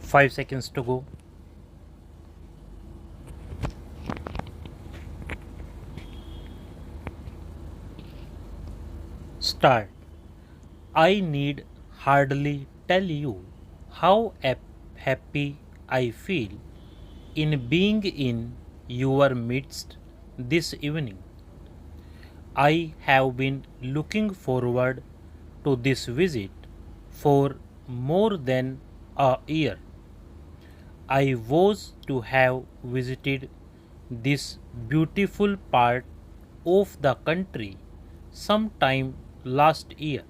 5 seconds to go. Start. I need hardly tell you how happy I feel in being in your midst this evening. I have been looking forward to this visit for more than a year. I was to have visited this beautiful part of the country sometime last year,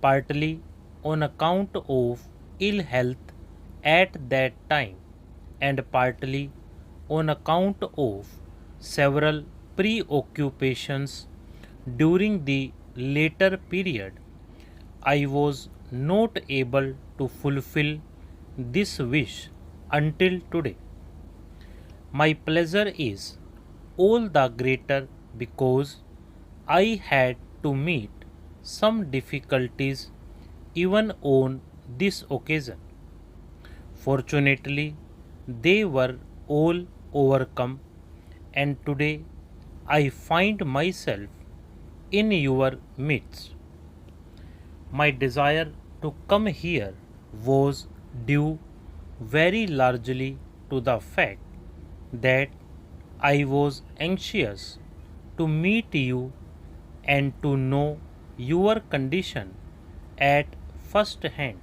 partly on account of ill health at that time, and partly on account of several preoccupations during the later period. I was not able to fulfill this wish until today. My pleasure is all the greater because I had to meet some difficulties even on this occasion. Fortunately, they were all overcome, and today I find myself in your midst. My desire to come here was due very largely to the fact that I was anxious to meet you and to know your condition at first hand.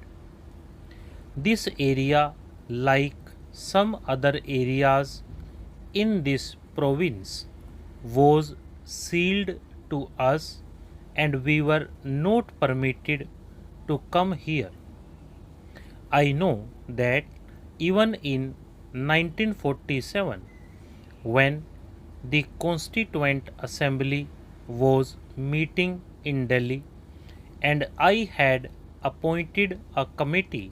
This area, like some other areas in this province, was sealed to us and we were not permitted to come here. I know that even in 1947, when the Constituent Assembly was meeting in Delhi, and I had appointed a committee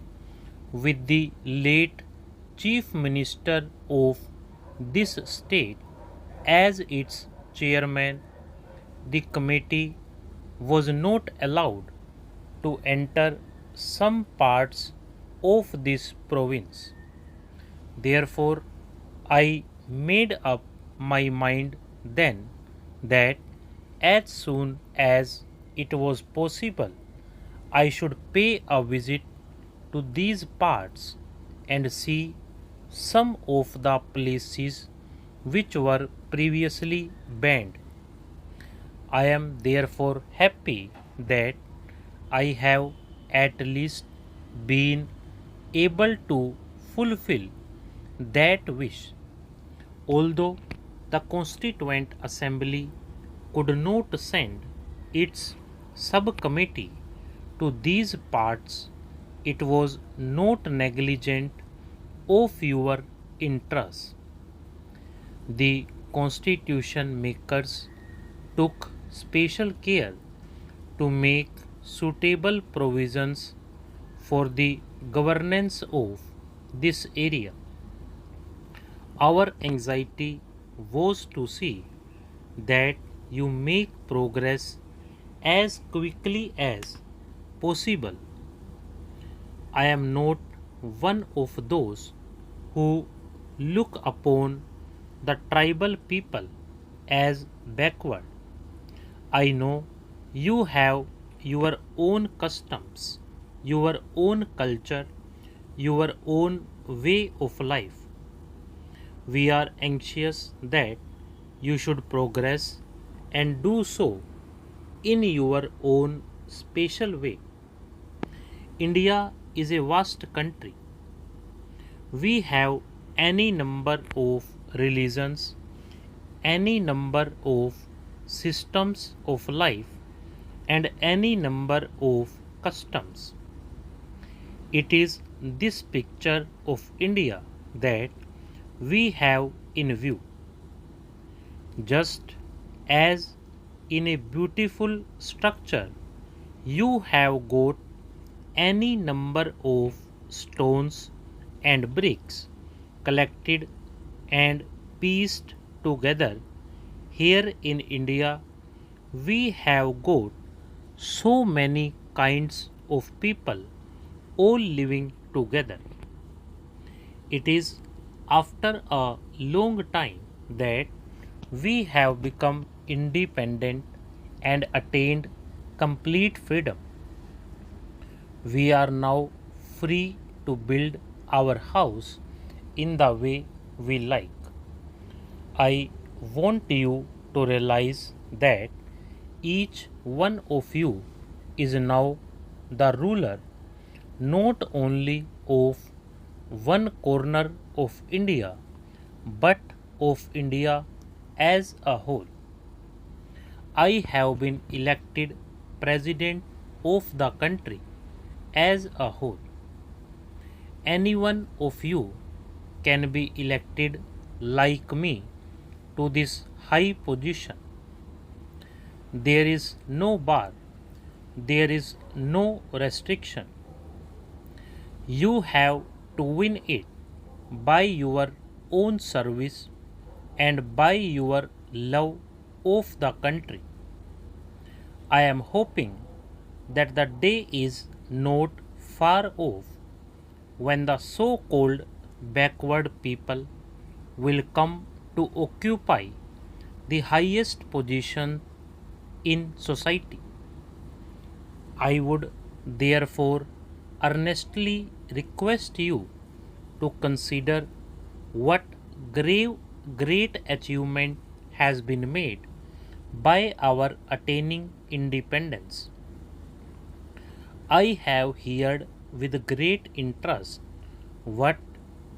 with the late Chief Minister of this state as its chairman, the committee was not allowed to enter some parts of this province. Therefore, I made up my mind then that as soon as it was possible, I should pay a visit to these parts and see some of the places which were previously banned. I am therefore happy that I have at least been able to fulfill that wish. Although the Constituent Assembly could not send its subcommittee to these parts, it was not negligent of your interests. The constitution makers took special care to make suitable provisions for the governance of this area. Our anxiety was to see that you make progress as quickly as possible. I am not one of those who look upon the tribal people as backward. I know you have your own customs, your own culture, your own way of life. We are anxious that you should progress and do so in your own special way. India is a vast country. We have any number of religions, any number of systems of life, and any number of customs. It is this picture of India that we have in view. Just as in a beautiful structure you have got any number of stones and bricks collected and pieced together, here in India we have got so many kinds of people all living together. It is after a long time that we have become independent and attained complete freedom. We are now free to build our house in the way we like. I want you to realize that each one of you is now the ruler not only of one corner of India but of India as a whole. I have been elected president of the country as a whole. Any one of you can be elected like me to this high position. There is no bar, there is no restriction. You have to win it by your own service and by your love of the country. I am hoping that the day is not far off when the so called backward people will come to occupy the highest position in society. I would therefore earnestly request you to consider what great achievement has been made by our attaining independence. I have heard with great interest what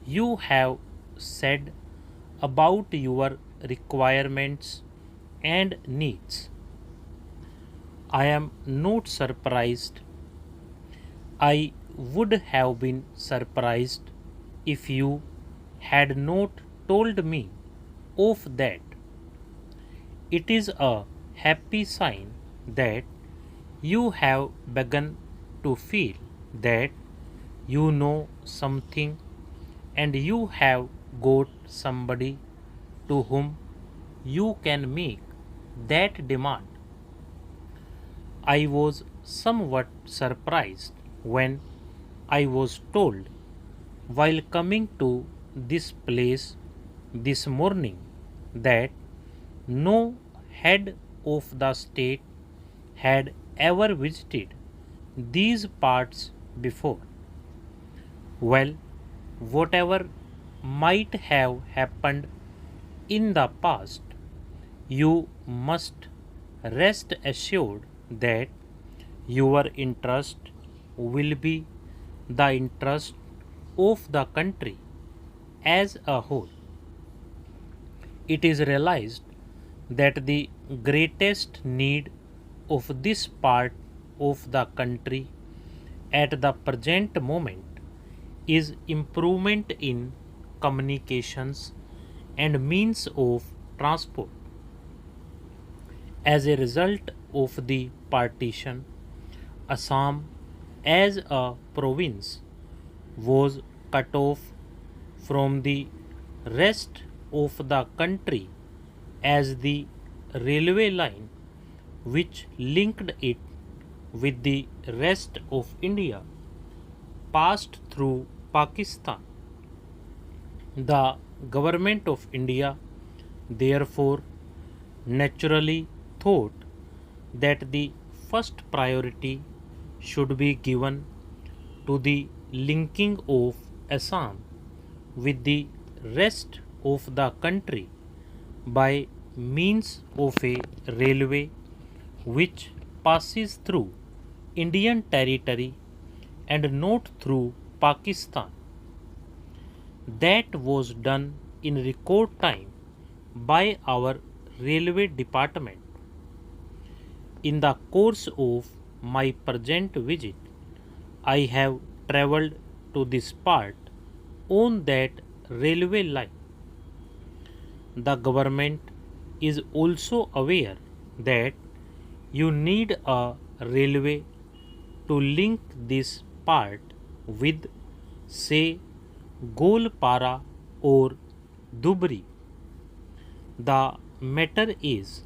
you have said about your requirements and needs. I am not surprised. I would have been surprised if you had not told me of that. It is a happy sign that you have begun to feel that you know something and you have got somebody to whom you can make that demand. I was somewhat surprised when I was told while coming to this place this morning that no head of the state had ever visited these parts before. Well, whatever might have happened in the past, you must rest assured that your interest will be the interest of the country as a whole. It is realized that the greatest need of this part of the country at the present moment is improvement in communications and means of transport. As a result of the partition, Assam as a province was cut off from the rest of the country as the railway line which linked it with the rest of India passed through Pakistan. The government of India therefore naturally thought that the first priority should be given to the linking of Assam with the rest of the country by means of a railway which passes through Indian territory and not through Pakistan. That was done in record time by our railway department. In the course of my present visit, I have travelled to this part on that railway line. The government is also aware that you need a railway to link this part with, say, Golpara or Dubri. The matter is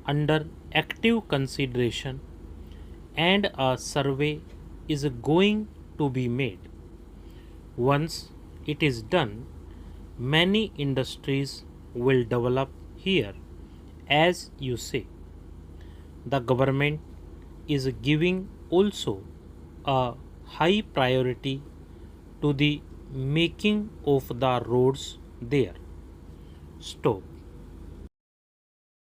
under active consideration and a survey is going to be made. Once it is done, many industries will develop here. As you say, the government is giving also a high priority to the making of the roads there. Stop.